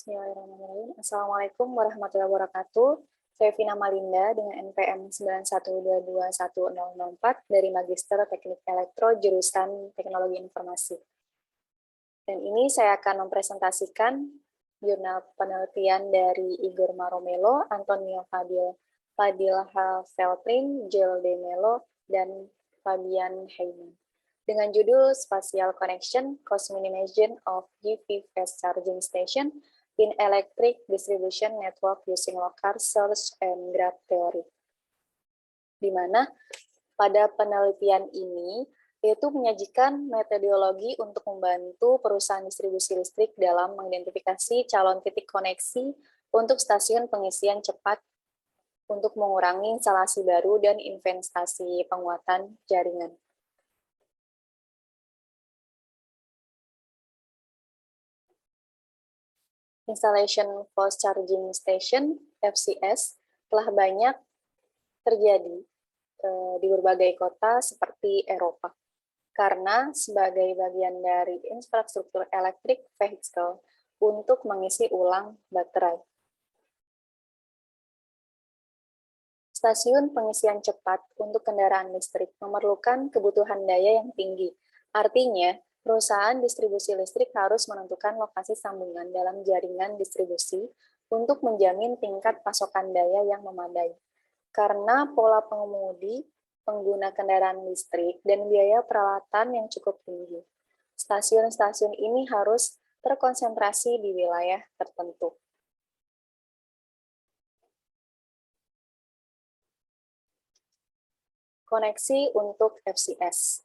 Bismillahirrahmanirrahim. Assalamualaikum warahmatullahi wabarakatuh. Saya Vina Malinda dengan NPM 9122104 dari Magister Teknik Elektro jurusan Teknologi Informasi. Dan ini saya akan mempresentasikan jurnal penelitian dari Igor Maromelo, Antonio Fadilha Feltrin, Jill De Mello, dan Fabian Heyman. Dengan judul Spatial Connection, Cost Minimization of GV Fast Charging Station in Electric Distribution Network Using Local Source and Graph Theory. Di mana pada penelitian ini yaitu menyajikan metodologi untuk membantu perusahaan distribusi listrik dalam mengidentifikasi calon titik koneksi untuk stasiun pengisian cepat untuk mengurangi instalasi baru dan investasi penguatan jaringan. Installation Fast Charging Station, FCS, telah banyak terjadi di berbagai kota seperti Eropa. Karena sebagai bagian dari infrastruktur electric vehicle untuk mengisi ulang baterai. Stasiun pengisian cepat untuk kendaraan listrik memerlukan kebutuhan daya yang tinggi. Artinya, perusahaan distribusi listrik harus menentukan lokasi sambungan dalam jaringan distribusi untuk menjamin tingkat pasokan daya yang memadai. Karena pola pengemudi, pengguna kendaraan listrik, dan biaya peralatan yang cukup tinggi. Stasiun-stasiun ini harus terkonsentrasi di wilayah tertentu. Koneksi untuk FCS.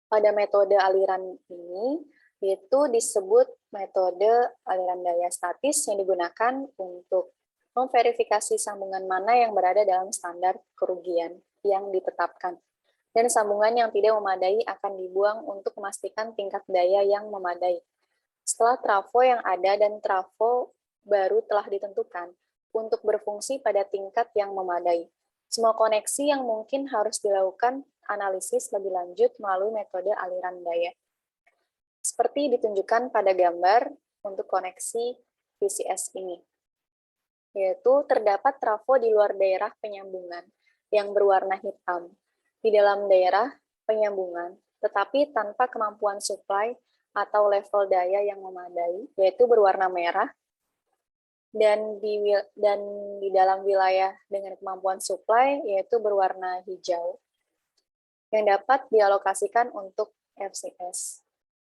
Pada metode aliran ini, yaitu disebut metode aliran daya statis yang digunakan untuk memverifikasi sambungan mana yang berada dalam standar kerugian yang ditetapkan. Dan sambungan yang tidak memadai akan dibuang untuk memastikan tingkat daya yang memadai. Setelah trafo yang ada dan trafo baru telah ditentukan untuk berfungsi pada tingkat yang memadai. Semua koneksi yang mungkin harus dilakukan analisis lebih lanjut melalui metode aliran daya. Seperti ditunjukkan pada gambar untuk koneksi VCS ini. Yaitu terdapat trafo di luar daerah penyambungan yang berwarna hitam, di dalam daerah penyambungan, tetapi tanpa kemampuan supply atau level daya yang memadai, yaitu berwarna merah, dan di dalam wilayah dengan kemampuan supply, yaitu berwarna hijau, yang dapat dialokasikan untuk FCS.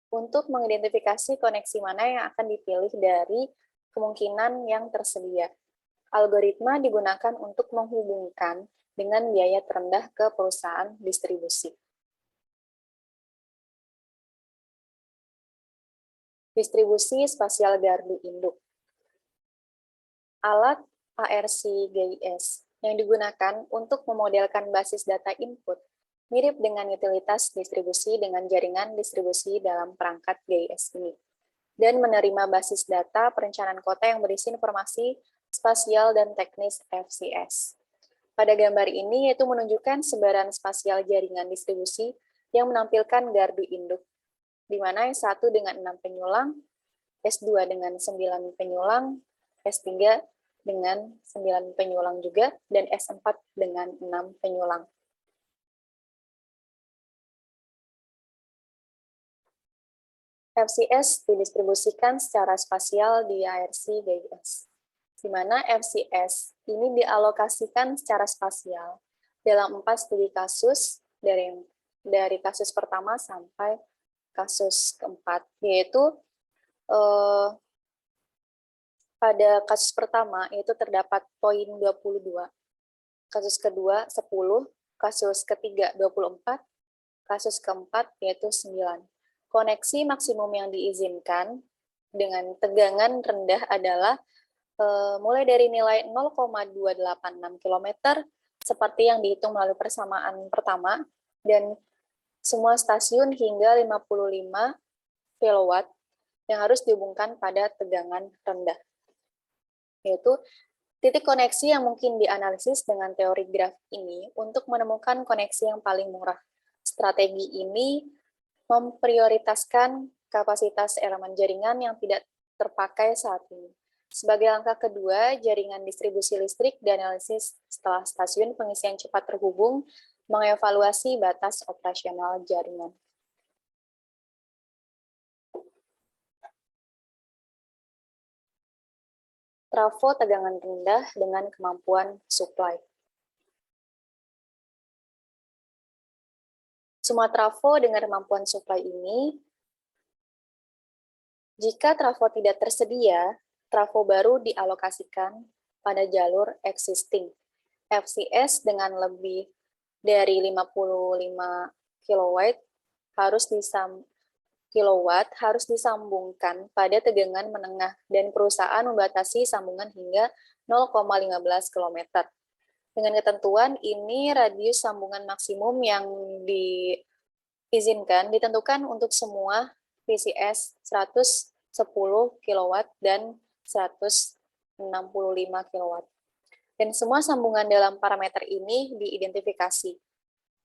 Untuk mengidentifikasi koneksi mana yang akan dipilih dari kemungkinan yang tersedia. Algoritma digunakan untuk menghubungkan dengan biaya terendah ke perusahaan distribusi. Distribusi spasial gardu induk. Alat ARC-GIS yang digunakan untuk memodelkan basis data input mirip dengan utilitas distribusi dengan jaringan distribusi dalam perangkat GIS ini, dan menerima basis data perencanaan kota yang berisi informasi spasial dan teknis FCS. Pada gambar ini yaitu menunjukkan sebaran spasial jaringan distribusi yang menampilkan gardu induk, di mana S1 dengan 6 penyulang, S2 dengan 9 penyulang, S3 dengan 9 penyulang juga, dan S4 dengan 6 penyulang. FCS didistribusikan secara spasial di ARC-GIS, di mana FCS ini dialokasikan secara spasial dalam 4 studi kasus dari kasus pertama sampai kasus keempat, yaitu pada kasus pertama yaitu terdapat poin 22, kasus kedua 10, kasus ketiga 24, kasus keempat yaitu 9. Koneksi maksimum yang diizinkan dengan tegangan rendah adalah mulai dari nilai 0,286 km seperti yang dihitung melalui persamaan pertama, dan semua stasiun hingga 55 kW yang harus dihubungkan pada tegangan rendah. Yaitu titik koneksi yang mungkin dianalisis dengan teori graf ini untuk menemukan koneksi yang paling murah. Strategi ini memprioritaskan kapasitas elemen jaringan yang tidak terpakai saat ini. Sebagai langkah kedua, jaringan distribusi listrik dan analisis setelah stasiun pengisian cepat terhubung mengevaluasi batas operasional jaringan. Trafo tegangan rendah dengan kemampuan supply. Semua trafo dengan kemampuan supply ini, jika trafo tidak tersedia, trafo baru dialokasikan pada jalur existing. FCS dengan lebih dari 55 kW harus disambungkan pada tegangan menengah dan perusahaan membatasi sambungan hingga 0,15 km. Dengan ketentuan ini, radius sambungan maksimum yang diizinkan ditentukan untuk semua PCS 110 kW dan 165 kW. Dan semua sambungan dalam parameter ini diidentifikasi.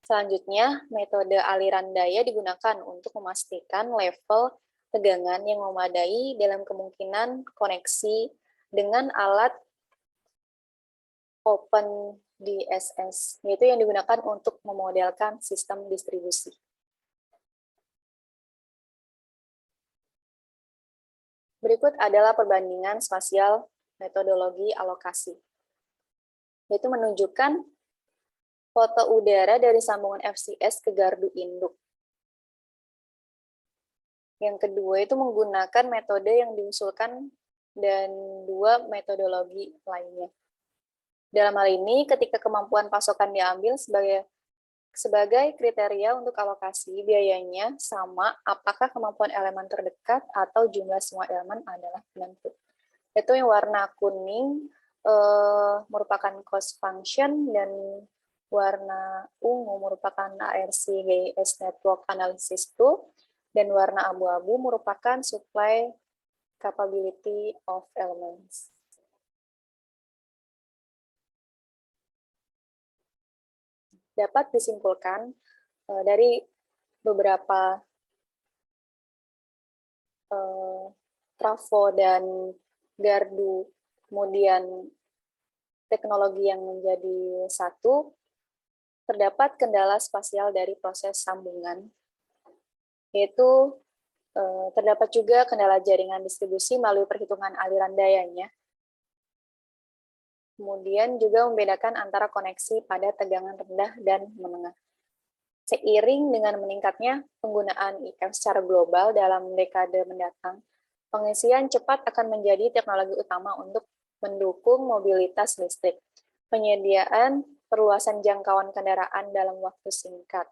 Selanjutnya, metode aliran daya digunakan untuk memastikan level tegangan yang memadai dalam kemungkinan koneksi dengan alat Open DSS, yaitu yang digunakan untuk memodelkan sistem distribusi. Berikut adalah perbandingan spasial metodologi alokasi, yaitu menunjukkan foto udara dari sambungan FCS ke gardu induk. Yang kedua itu menggunakan metode yang diusulkan dan dua metodologi lainnya. Dalam hal ini, ketika kemampuan pasokan diambil sebagai kriteria untuk alokasi, biayanya sama apakah kemampuan elemen terdekat atau jumlah semua elemen adalah penentu. Itu yang warna kuning merupakan cost function dan warna ungu merupakan ARC GIS Network Analysis Tool, dan warna abu-abu merupakan Supply Capability of Elements. Dapat disimpulkan dari beberapa trafo dan gardu, kemudian teknologi yang menjadi satu, terdapat kendala spasial dari proses sambungan, yaitu terdapat juga kendala jaringan distribusi melalui perhitungan aliran dayanya. Kemudian juga membedakan antara koneksi pada tegangan rendah dan menengah. Seiring dengan meningkatnya penggunaan IF secara global dalam dekade mendatang, pengisian cepat akan menjadi teknologi utama untuk mendukung mobilitas listrik, penyediaan perluasan jangkauan kendaraan dalam waktu singkat.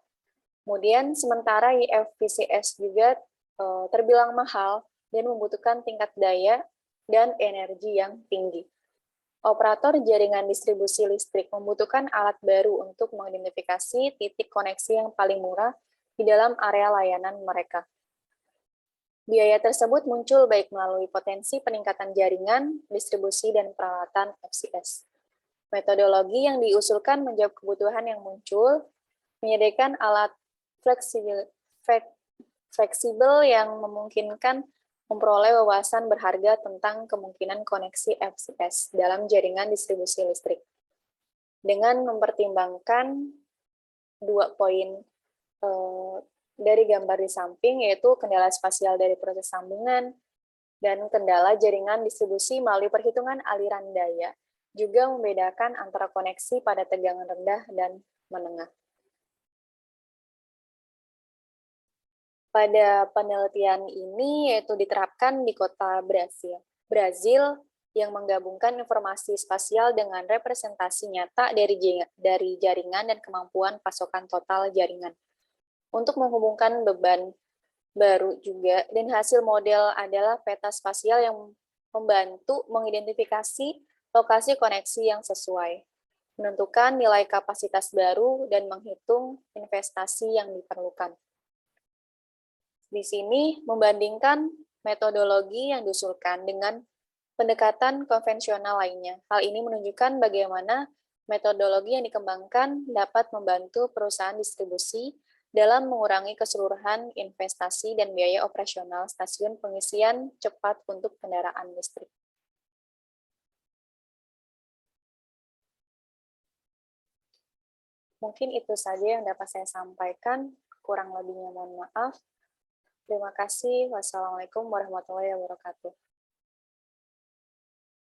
Kemudian, sementara IFVCS juga terbilang mahal dan membutuhkan tingkat daya dan energi yang tinggi. Operator jaringan distribusi listrik membutuhkan alat baru untuk mengidentifikasi titik koneksi yang paling murah di dalam area layanan mereka. Biaya tersebut muncul baik melalui potensi peningkatan jaringan, distribusi, dan peralatan FCS. Metodologi yang diusulkan menjawab kebutuhan yang muncul, menyediakan alat fleksibel yang memungkinkan memperoleh wawasan berharga tentang kemungkinan koneksi FCS dalam jaringan distribusi listrik. Dengan mempertimbangkan dua poin dari gambar di samping, yaitu kendala spasial dari proses sambungan dan kendala jaringan distribusi melalui perhitungan aliran daya, juga membedakan antara koneksi pada tegangan rendah dan menengah. Pada penelitian ini yaitu diterapkan di kota Brazil yang menggabungkan informasi spasial dengan representasi nyata dari jaringan dan kemampuan pasokan total jaringan. Untuk menghubungkan beban baru juga, dan hasil model adalah peta spasial yang membantu mengidentifikasi lokasi koneksi yang sesuai, menentukan nilai kapasitas baru, dan menghitung investasi yang diperlukan. Di sini membandingkan metodologi yang diusulkan dengan pendekatan konvensional lainnya. Hal ini menunjukkan bagaimana metodologi yang dikembangkan dapat membantu perusahaan distribusi dalam mengurangi keseluruhan investasi dan biaya operasional stasiun pengisian cepat untuk kendaraan listrik. Mungkin itu saja yang dapat saya sampaikan, kurang lebihnya mohon maaf. Terima kasih. Wassalamualaikum warahmatullahi wabarakatuh.